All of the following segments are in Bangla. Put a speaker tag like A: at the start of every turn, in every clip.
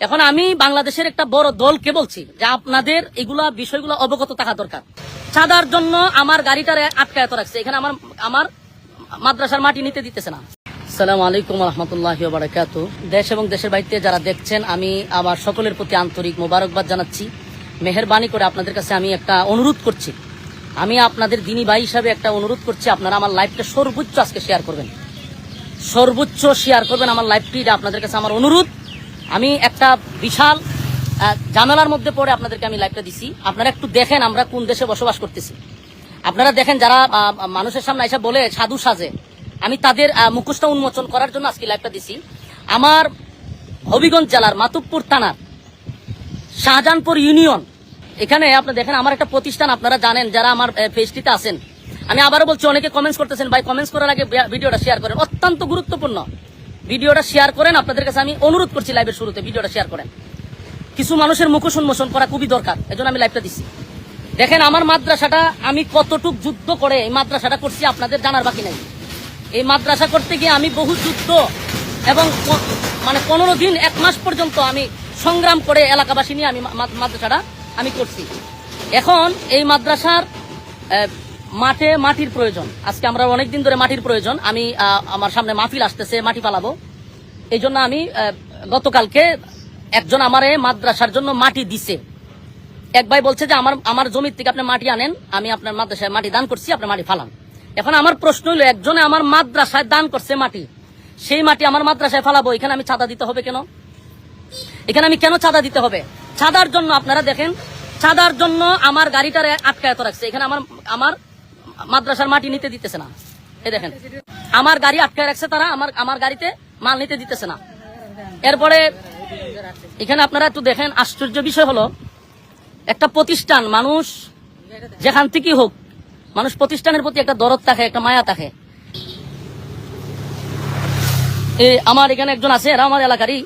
A: এখন আমি বাংলাদেশের একটা বড় দলকে বলছি যে আপনাদের এগুলা বিষয়গুলো অবগত থাকা দরকার। চাঁদার জন্য আমার গাড়িটারে আটকায়ত রাখছে, এখানে আমার মাদ্রাসার মাটি নিতে দিতেছে না। আসসালামু আলাইকুম রহমতুল্লাহি ওয়া বারাকাতুহু। দেশ এবং দেশের বাইরে যারা দেখছেন, আমি আমার সকলের প্রতি আন্তরিক মোবারকবাদ জানাচ্ছি। মেহেরবানি করে আপনাদের কাছে আমি একটা অনুরোধ করছি, আমি আপনাদের দিনী ভাই হিসাবে একটা অনুরোধ করছি, আপনারা আমার লাইভটা সর্বোচ্চ আজকে শেয়ার করবেন, সর্বোচ্চ শেয়ার করবেন আমার লাইভটি। এটা আপনাদের কাছে আমার অনুরোধ। আমি একটা বিশাল ঝামেলার মধ্যে পড়ে আপনাদেরকে আমি লাইভটা দিছি। আপনারা একটু দেখেন আমরা কোন দেশে বসবাস করতেছি। আপনারা দেখেন যারা মানুষের সামনে এসে বলে সাধু সাজে, আমি তাদের মুখোশটা উন্মোচন করার জন্য আজকে লাইভটা দিছি। আমার হবিগঞ্জ জেলার মাতুব্বর থানার শাহজাহানপুর ইউনিয়ন, এখানে আপনি দেখেন আমার একটা প্রতিষ্ঠান, আপনারা জানেন যারা আমার পেজটিতে আছেন। আমি আবারও বলছি, অনেকে কমেন্টস করতেছেন, ভাই কমেন্টস করার আগে ভিডিওটা শেয়ার করেন, অত্যন্ত গুরুত্বপূর্ণ। ভিডিওটা শেয়ার করেন, আপনাদের কাছে আমি অনুরোধ করছি লাইভের শুরুতে ভিডিওটা শেয়ার করেন। কিছু মানুষের মুখোশ উন্মোচন করা খুবই দরকার, এজন্য আমি লাইভটা দিচ্ছি। দেখেন আমার মাদ্রাসাটা আমি কতটুক যুদ্ধ করে এই মাদ্রাসাটা করছি আপনাদের জানার বাকি নাই। এই মাদ্রাসা করতে গিয়ে আমি বহু যুদ্ধ এবং মানে 15 দিন 1 মাস পর্যন্ত আমি সংগ্রাম করে এলাকাবাসী নিয়ে আমি মাদ্রাসাটা আমি করছি। এখন এই মাদ্রাসার মাটির প্রয়োজন, আজকে আমরা অনেকদিন ধরে মাটির প্রয়োজন। আমি আমার সামনে মাহফিল আসতেছে, মাটি পালাবো, এই জন্য আমি গতকালকে একজন আমারে মাদ্রাসার জন্য মাটি দিছে। এক ভাই বলছে যে আমার জমির থেকে আপনি মাটি আনেন, আমি আপনার মাদ্রাসায় মাটি দান করছি, আপনার মাটি ফালান। এখন আমার প্রশ্ন হলো, একজনে আমার মাদ্রাসায় দান করছে মাটি, সেই মাটি আমার মাদ্রাসায় ফালাবো, এখানে আমি চাঁদা দিতে হবে কেন? এখানে আমি কেন চাঁদা দিতে হবে? চাঁদার জন্য আপনারা দেখেন, চাঁদার জন্য আমার গাড়িটারে আটকায়ত রাখছে, এখানে আমার মাদ্রাসার মাটি নিতে দিতেছে না। এই দেখেন আমার গাড়ি আটকায় রাখছে তারা, আমার গাড়িতে মাল নিতে দিতেছে না। এরপরে এখানে আপনারা একটু দেখেন, আশ্চর্য বিষয় হলো, একটা প্রতিষ্ঠান, মানুষ যেখান থেকেই হোক, মানুষ প্রতিষ্ঠানের প্রতি একটা দরদ থাকে, একটা মায়া থাকে। আমার এখানে একজন আছে, এরা আমার এলাকারই,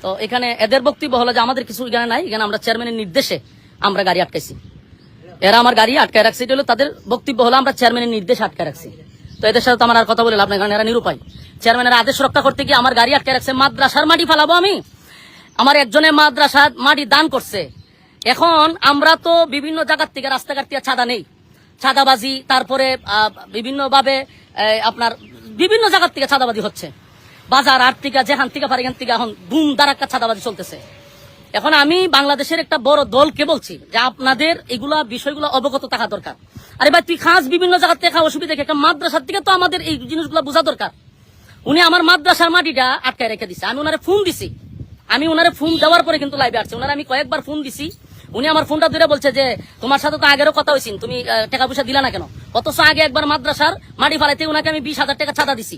A: তো এখানে এদের বক্তব্য হলো যে আমাদের কিছু এখানে নাই, এখানে আমরা চেয়ারম্যানের নির্দেশে আমরা গাড়ি আটকাইছি। এরা আমার গাড়ি আটকায় রাখছে, এটা হলো তাদের বক্তব্য, হলো আমরা চেয়ারম্যানের নির্দেশে আটকায় রাখছি। তো এদের সাথে তো আমার আর কথা বলে লাভ নাই, কারণ এরা নিরুপায়। চেয়ারম্যানের আদেশ রক্ষা করতে গিয়ে আমার গাড়ি আটকায় রাখছে। মাদ্রাসার মাটি ফালাবো আমি? আমার একজনের মাদ্রাসার মাটি দান করছে। এখন আমরা তো বিভিন্ন জায়গার থেকে, রাস্তাঘাট থেকে চাঁদা নেই, চাঁদাবাজি, তারপরে বিভিন্নভাবে আপনার বিভিন্ন জায়গার থেকে চাঁদাবাজি হচ্ছে, বাজার আট থেকে যেখান থেকে পারে এখান থেকে এখন ধুম ধারাক্কা চাঁদাবাজি চলতেছে। এখন আমি বাংলাদেশের একটা বড় দলকে বলছি যে আপনাদের এগুলা বিষয়গুলো অবগত থাকা দরকার। আরে ভাই, তুই খাস বিভিন্ন জায়গার থেকে অসুবিধা, একটা মাদ্রাসার থেকে তো আমাদের এই জিনিসগুলো বোঝা দরকার। উনি আমার মাদ্রাসার মাটিটা আটকায় রেখে দিছে, আমি ওনারে ফোন দিছি, আমি ওনারে ফোন দেওয়ার পরে কিন্তু লাইভে আসছে, ওনারে আমি কয়েকবার ফোন দিছি। উনি আমার ফোনটা ধরে বলছে যে তোমার সাথে তো আগেরও কথা হয়েছিল, তুমি টাকা পয়সা দিলা না কেন? অথচ আগে একবার মাদ্রাসার মাটি ফালাইতে উনাকে আমি 20,000 টাকা চাঁদা দিছি।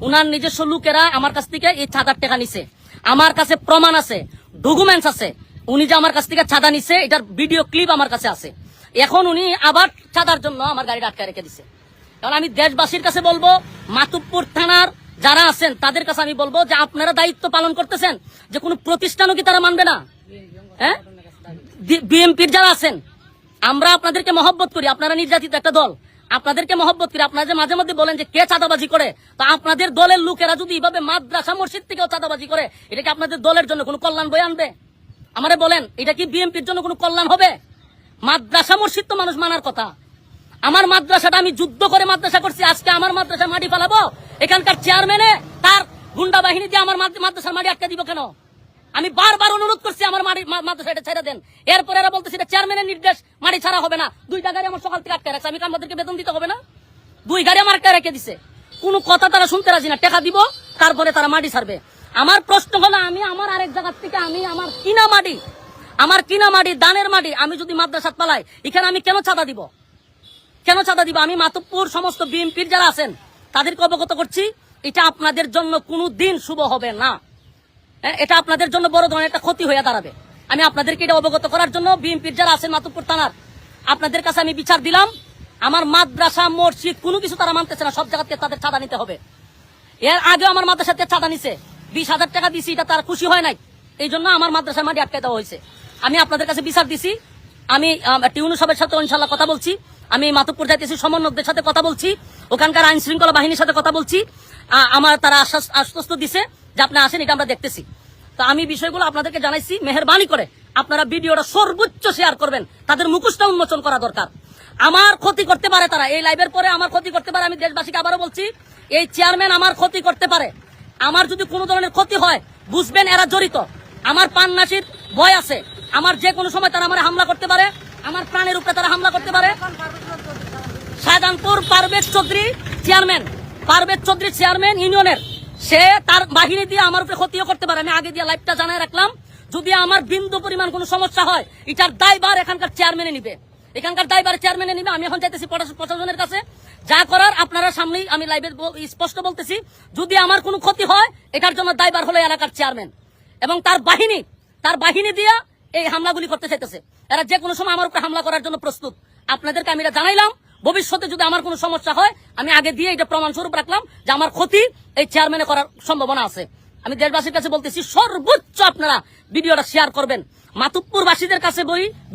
A: উনার নিজস্ব লোকেরা আমার কাছ থেকে এই চাঁদার টাকা নিছে, আমার কাছে প্রমাণ আছে, ডকুমেন্টস আছে, উনি যে আমার কাছ থেকে চাঁদা নিছে এটার ভিডিও ক্লিপ আমার কাছে আছে। এখন উনি আবার চাঁদার জন্য আমার গাড়িটা আটকায় রেখে দিছে। কারণ আমি দেশবাসীর কাছে বলবো, মাতুব্বর থানার যারা আছেন তাদের কাছে আমি বলবো যে আপনারা দায়িত্ব পালন করতেছেন, যে কোনো প্রতিষ্ঠানও কি তারা মানবে না? হ্যাঁ, বিএনপির যারা আছেন, আমরা আপনাদেরকে মহব্বত করি, আপনারা নির্যাতিত একটা দল, আপনাদেরকে মহব্বত করি। আপনারা যে মাঝে মধ্যে বলেন যে কে চাঁদাবাজি করে, তো আপনাদের দলের লোকেরা যদি এইভাবে মাদ্রাসা মসজিদ থেকেও চাঁদাবাজি করে, এটা কি আপনাদের দলের জন্য কোনো কল্যাণ বয়ে আনবে? আমারে বলেন, এটা কি বিএনপির জন্য কোনো কল্যাণ হবে? মাদ্রাসা মসজিদ তো মানুষ মানার কথা। আমার মাদ্রাসাটা আমি যুদ্ধ করে মাদ্রাসা করছি, আজকে আমার মাদ্রাসা মাটি ফালাবো? এখানকার চেয়ারম্যানে তার গুন্ডা বাহিনী দিয়ে আমার মাদ্রাসার মাটি আটকে দিব কেন? আমি বারবার অনুরোধ করছি আমার মাদ্রাসা এটা ছেড়ে দেন। এরপরে এরা বলতেছে এটা চেয়ারম্যানের নির্দেশ, মাটি ছাড়া হবে না। 2টা গাড়ি আমার সকাল থেকে আটকে রাখছে, আমি আমাদেরকে বেতন দিতে হবে না? 2 গাড়ি আমার আটকে রেখে দিছে, কোনো কথা তারা শুনতে রাজি না। টাকা দিব, তারপরে তারা মাটি ছাড়বে। আমার প্রশ্ন হলো, আমি আমার আরেক জায়গার থেকে আমি আমার কিনা মাটি দানের মাটি আমি যদি মাদ্রাসাত পালাই, এখানে আমি কেন চাঁদা দিব? কেন চাঁদা দিব? আমি মাতুব্বর সমস্ত বিএনপির যারা আছেন তাদেরকে অবগত করছি, এটা আপনাদের জন্য কোনো দিন শুভ হবে না। এটা আপনাদের জন্য বড় ধরনের একটা ক্ষতি হয়ে দাঁড়াবে। আমি আপনাদেরকে এটা অবগত করার জন্য বিএনপির যারা আছেন মাতুব্বর থানার, আপনাদের কাছে আমি বিচার দিলাম। আমার মাদ্রাসা মসজিদ কোনো কিছু তারা মানতেছে না, সব জায়গাতে তাদের চাঁদা নিতে হবে। এর আগেও আমার মাদ্রাসাতে চাঁদা নিছে, 20,000 টাকা দিছি, এটা তারা খুশি হয় নাই, এই জন্য আমার মাদ্রাসার মাটি আটকে দেওয়া হয়েছে। আমি আপনাদের কাছে বিচার দিছি, আমি টিউনু সাহেবের সাথে ইনশাল্লাহ কথা বলছি, আমি মাতুব্বর যাইতেছি, সমন্বয়কদের সাথে কথা বলছি, ওখানকার আইন শৃঙ্খলা বাহিনীর সাথে কথা বলছি। আমার তারা আশ্বস্ত দিছে যে আপনি আসেন, এটা আমরা দেখতেছি। তো আমি বিষয়গুলো আপনাদেরকে জানাইছি, মেহেরবানি করে আপনারা ভিডিওটা সর্বোচ্চ শেয়ার করবেন, তাদের মুখোশটা উন্মোচন করা দরকার। আমার ক্ষতি করতে পারে তারা, এই লাইভের পরে আমার ক্ষতি করতে পারে। আমি দেশবাসীকে আবারও বলছি, এই চেয়ারম্যান আমার ক্ষতি করতে পারে। আমার যদি কোনো ধরনের ক্ষতি হয় বুঝবেন এরা জড়িত। আমার প্রাণনাশীর ভয় আছে, আমার যে কোনো সময় তারা আমার হামলা করতে পারে, আমার প্রাণের উপরে তারা হামলা করতে পারে। শাহজাহানপুর পারভেজ চৌধুরী চেয়ারম্যান ইউনিয়নের, সে তার বাহিনী দিয়ে আমার উপরে ক্ষতিও করতে পারে। আমি আগে দিয়ে লাইভটা জানাই রাখলাম, যদি আমার বিন্দু পরিমাণ কোনো সমস্যা হয় এটার দায়ভার এখানকার চেয়ারম্যানে নিবে, আমি এখন চাইতেছি প্রশাসনের কাছে, যা করার আপনারা সামনেই আমি লাইভে স্পষ্ট বলতেছি, যদি আমার কোনো ক্ষতি হয় এটার জন্য দায়ভার হলো এলাকার চেয়ারম্যান এবং তার বাহিনী দিয়া এই হামলাগুলি করতে চাইতেছে। এরা যে কোনো সময় আমার উপরে হামলা করার জন্য প্রস্তুত। আপনাদেরকে আমি এটা জানাইলাম, ভবিষ্যতে যদি আমার কোনো সমস্যা হয় আমি আগে দিয়ে এটা প্রমাণ স্বরূপ রাখলাম যে আমার ক্ষতি এই চেয়ারম্যানে করার সম্ভাবনা আছে। আমি দেশবাসীর কাছে বলতেছি, সর্বোচ্চ আপনারা ভিডিওটা শেয়ার করবেন। মাতুব্বরবাসীদের কাছে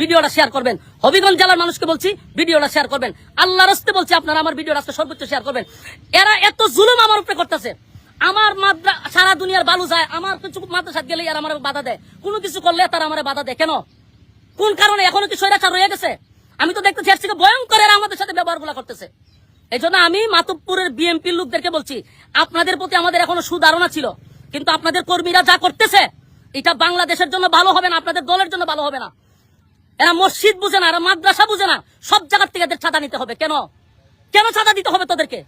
A: ভিডিওটা শেয়ার করবেন। হবিগঞ্জ জেলার মানুষকে বলছি ভিডিওটা শেয়ার করবেন। আল্লাহর রাস্তে বলছি আপনারা আমার ভিডিওটা সর্বোচ্চ শেয়ার করবেন। এরা এত জুলুম আমার উপরে করতেছে, আমার সারা দুনিয়ার বালু যায়, আমার কিছু মাদ্রাসাত গেলে এরা আমার বাধা দেয়, কোনো কিছু করলে তারা আমার বাধা দেয়। কেন, কোন কারণে? এখনো কি স্বৈরাচার রয়ে গেছে? আমি তো দেখতেছি এর থেকে ভয়ঙ্কর এরা আমাদের সাথে ব্যবহারগুলো করতেছে। এই জন্য আমি মাতুব্বরের বিএমপির লোকদেরকে বলছি, আপনাদের প্রতি আমাদের এখনো সুধারণা ছিল, কিন্তু আপনাদের কর্মীরা যা করতেছে এটা বাংলাদেশের জন্য ভালো হবে না, আপনাদের দলের জন্য ভালো হবে না। এরা মসজিদ বুঝে না, এরা মাদ্রাসা বুঝে না, সব জায়গার থেকে এদের ছাতা নিতে হবে। কেন ছাতা দিতে হবে তোদেরকে?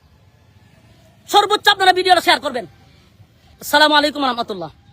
A: সর্বোচ্চ আপনারা ভিডিওটা শেয়ার করবেন। আসসালামু আলাইকুম রহমতুল্লাহ।